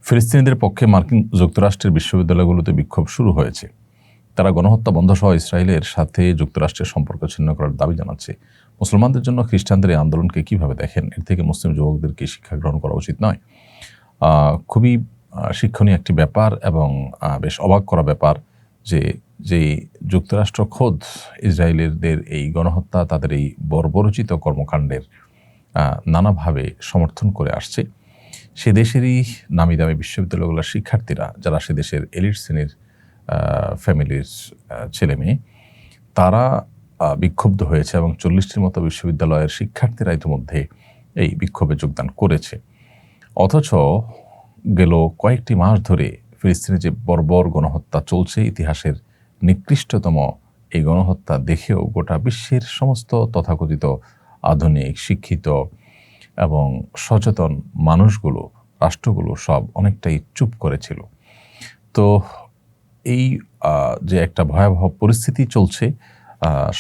ফিলিস্তিনিদের পক্ষে মার্কিন যুক্তরাষ্ট্রের বিশ্ববিদ্যালয়গুলোতে বিক্ষোভ শুরু হয়েছে। তারা গণহত্যা বন্ধ সহ ইসরায়েলের সাথে যুক্তরাষ্ট্রের সম্পর্ক ছিন্ন করার দাবি জানাচ্ছে। মুসলমানদের জন্য খ্রিস্টানদের এই আন্দোলনকে কীভাবে দেখেন? এর থেকে মুসলিম যুবকদেরকে শিক্ষা গ্রহণ করা উচিত নয়? খুবই শিক্ষণীয় একটি ব্যাপার এবং বেশ অবাক করা ব্যাপার যে যুক্তরাষ্ট্র খোদ ইসরায়েলিদের এই গণহত্যা, তাদের এই বর্বরোচিত কর্মকাণ্ডের নানাভাবে সমর্থন করে আসছে। সে দেশেরই নামি দামি বিশ্ববিদ্যালয়গুলোর শিক্ষার্থীরা, যারা সে দেশের এলিট শ্রেণীর ফ্যামিলির ছেলে মেয়ে, তারা বিক্ষুব্ধ হয়েছে এবং 40টির মতো বিশ্ববিদ্যালয়ের শিক্ষার্থীরা ইতিমধ্যে এই বিক্ষোভে যোগদান করেছে। অথচ গেল কয়েকটি মাস ধরে ফিলিস্তিনে যে বর্বর গণহত্যা চলছে, ইতিহাসের নিকৃষ্টতম এই গণহত্যা দেখেও গোটা বিশ্বের সমস্ত তথাকথিত আধুনিক, শিক্ষিত এবং সচেতন মানুষগুলো, রাষ্ট্রগুলো সব অনেকটাই চুপ করেছিল। তো এই যে একটা ভয়াবহ পরিস্থিতি চলছে,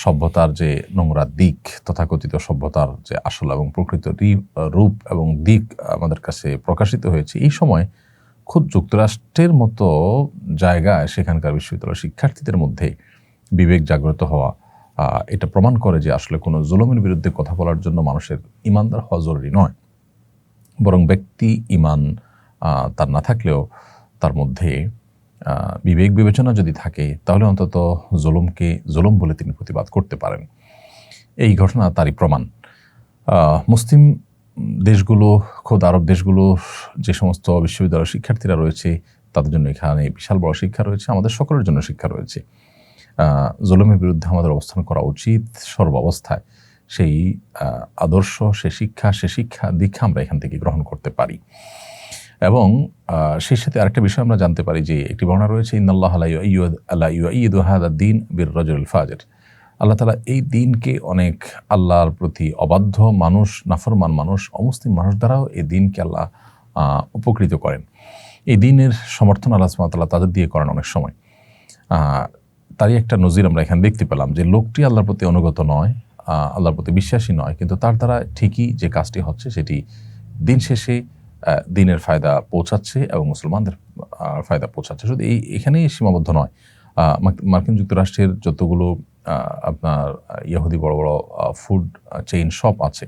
সভ্যতার যে নোংরা দিক, তথাকথিত সভ্যতার যে আসল এবং প্রকৃত রূপ এবং দিক আমাদের কাছে প্রকাশিত হয়েছে, এই সময় খুব যুক্তরাষ্ট্রের মতো জায়গায় সেখানকার বিশ্ববিদ্যালয়ের শিক্ষার্থীদের মধ্যে বিবেক জাগ্রত হওয়া, এটা প্রমাণ করে যে আসলে কোনো জুলুমের বিরুদ্ধে কথা বলার জন্য মানুষের ইমানদার হওয়া জরুরি নয়, বরং ব্যক্তি ইমান তার না থাকলেও তার মধ্যে বিবেক বিবেচনা যদি থাকে, তাহলে অন্তত জুলুমকে জুলুম বলে তিনি প্রতিবাদ করতে পারেন। এই ঘটনা তারই প্রমাণ। মুসলিম দেশগুলো, খোদ আরব দেশগুলো, যে সমস্ত বিশ্ববিদ্যালয়ের শিক্ষার্থীরা রয়েছে, তাদের জন্য এখানে বিশাল বড় শিক্ষা রয়েছে, আমাদের সকলের জন্য শিক্ষা রয়েছে। জুলুমের বিরুদ্ধে আমাদের অবস্থান করা উচিত সর্বাবস্থায়। সেই আদর্শ, সে শিক্ষা দীক্ষা আমরা এখান থেকে গ্রহণ করতে পারি। এবং সেই সাথে আরেকটা বিষয় আমরা জানতে পারি যে একটি বর্ণনা রয়েছে, ইন্নাল্লাহ লা ইউআইয়িদু হাযা দ্বীন বির-রাজুলিল ফাজির। আল্লাহ তাআলা এই দ্বীনকে অনেক আল্লাহর প্রতি অবাধ্য মানুষ, নাফরমান মানুষ, অমুসলিম মানুষ দ্বারাও এই দ্বীনকে আল্লাহ উপকৃত করেন। এই দ্বীনের সমর্থন আল্লাহ সুবহানাহু ওয়া তাআলা তাদের দিয়ে করেন অনেক সময়। তারই একটা নজির আমরা এখানে দেখতে পেলাম যে লোকটি আল্লাহর প্রতি অনুগত নয়, আল্লাহর প্রতি বিশ্বাসী নয়, কিন্তু তার দ্বারা ঠিকই যে কাজটি হচ্ছে সেটি দিন শেষে দিনের ফায়দা পৌঁছাচ্ছে এবং মুসলমানদের ফায়দা পৌঁছাচ্ছে। শুধু এখানেই সীমাবদ্ধ নয়। মার্কিন যুক্তরাষ্ট্রের যতগুলো আপনার ইহুদি বড় বড় ফুড চেইন শপ আছে,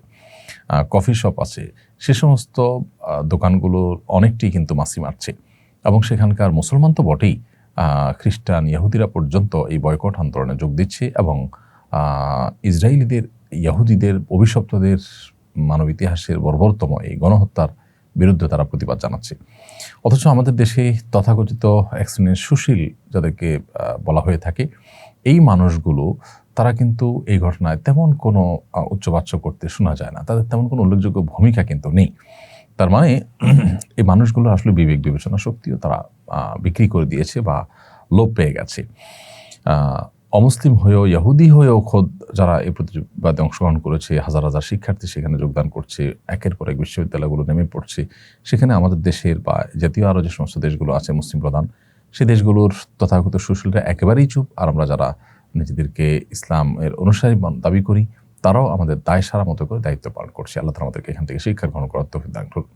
কফি শপ আছে, সে সমস্ত দোকানগুলোর অনেকটি কিন্তু মাছি মারছে এবং সেখানকার মুসলমান তো বটেই, খ্রিস্টান, ইহুদিরা পর্যন্ত এই বয়কট আন্দোলনে যোগ দিচ্ছে এবং ইসরায়েলিদের, ইহুদিদের, অভিশপ্তদের মানব ইতিহাসের বর্বরতম এই গণহত্যার বিরুদ্ধে তারা প্রতিবাদ জানাচ্ছে। অথচ আমাদের দেশে তথাকথিত এক শ্রেণীর সুশীল, যাদেরকে বলা হয়ে থাকে, এই মানুষগুলো তারা কিন্তু এই ঘটনায় তেমন কোনো উচ্চবাচ্য করতে শোনা যায় না, তাদের তেমন কোনো উল্লেখযোগ্য ভূমিকা কিন্তু নেই। তার মানে এই মানুষগুলো আসলে বিবেক বিবেচনা শক্তিও তারা বিক্রি করে দিয়েছে বা লোপ পেয়ে গেছে। অমুসলিম হয়েও, ইহুদি হয়েও খোদ যারা এই প্রতিবাদে অংশগ্রহণ করেছে, হাজার হাজার শিক্ষার্থী সেখানে যোগদান করছে, একের পর এক বিশ্ববিদ্যালয়গুলো নেমে পড়ছে, সেখানে আমাদের দেশের বা জাতীয় আরও যে সমস্ত দেশগুলো আছে মুসলিম প্রধান, সে দেশগুলোর তথাগত সুশীলরা একেবারেই চুপ। আর আমরা যারা নিজেদেরকে ইসলামের অনুসারী দাবি করি, তারাও আমাদের দায় সারা মতো করে দায়িত্ব পালন করছে। আল্লাহ তাআলা আমাদেরকে এখান থেকে শিক্ষা গ্রহণ করার তৌফিক দান করুন।